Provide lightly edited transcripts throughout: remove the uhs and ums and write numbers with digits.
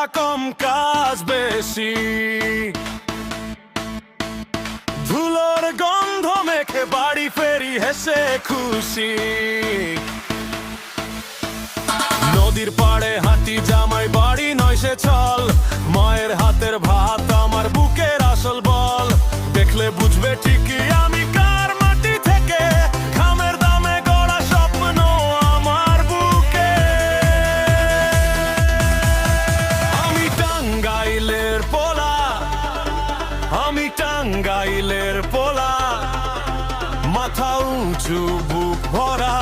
কথা কম কাজ বেশি, ধুলোর গন্ধ মেখে বাড়ি ফেরি হেসে খুশি। নদীর পাড়ে হাঁটি জামাই বাড়ি নয় সে ছল, মায়ের হাতের ভাত আমার বুকের আসল বল। দেখলে বুঝবে ঠিকই আমি কার মাটি থেকে, ঘামের দামে গড়া স্বপ্ন আমার বুকে। আমি টাঙ্গাইলের পোলা, আমি টাঙ্গাইলের পোলা, মাথা উঁচু বুক ভরা,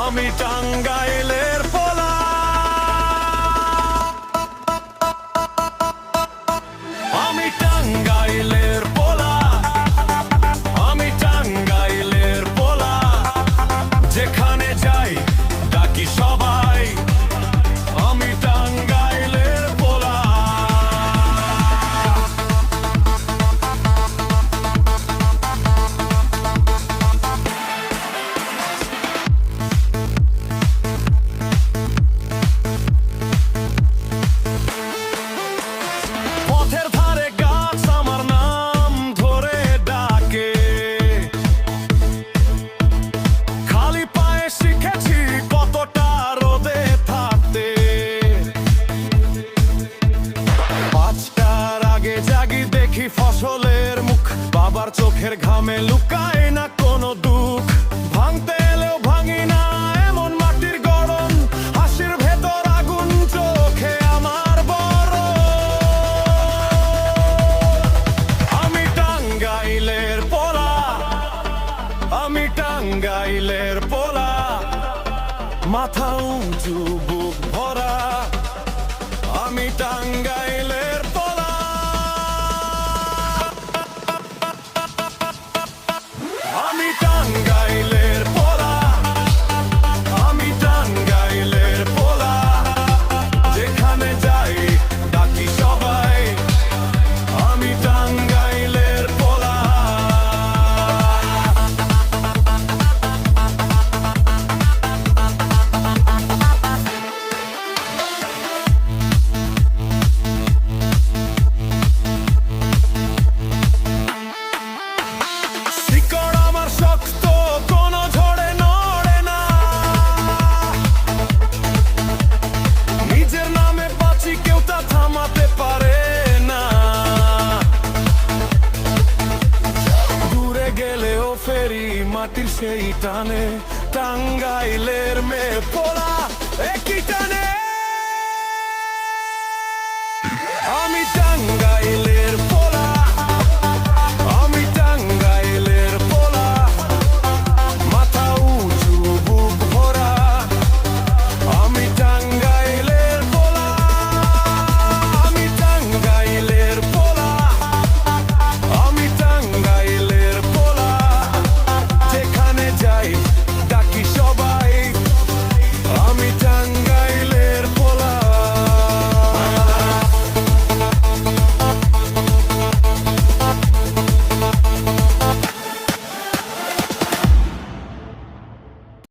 আমি টাঙ্গাইলের পোলা। আমি টাঙ্গাইলের পোলা, আমি টাঙ্গাইলের পোলা, যেখানে যাই ডাকি সবাই আমি টাঙ্গাইলের পোলা। পথের ধারে গাছ আমার নাম ধরে ডাকে, খালি পায়ে শিখেছি কতটা রোদে থাকতে। 5টার আগে জাগি দেখি ফসলের মুখ, বাবার চোখের ঘামে লুকায় না কোনো দুঃখ। ভাঙতে এলেও ভাঙি না এমন মাটির গড়ন, হাসির ভেতর আগুন চোখে আমার বড়। আমি টাঙ্গাইলের পোলা, আমি টাঙ্গাইলের পোলা, মাথা উঁচু বুক ভরা, আমি টাঙ্গাইলের পোলা। আমি টাঙ্গাইলের পোলা, আমি টাঙ্গাইলের পোলা, যেখানে যাই ডাকি সবাই আমি টাঙ্গাইলের পোলা। শিকড় আমার শক্ত, কোনো ঝড়ে নড়ে না, নিজের নামে বাঁচি কেউ তা থামাতে পারে না। দূরে গেলেও ফেরি মাটির সেই টানে, টাঙ্গাইলের মেয়ে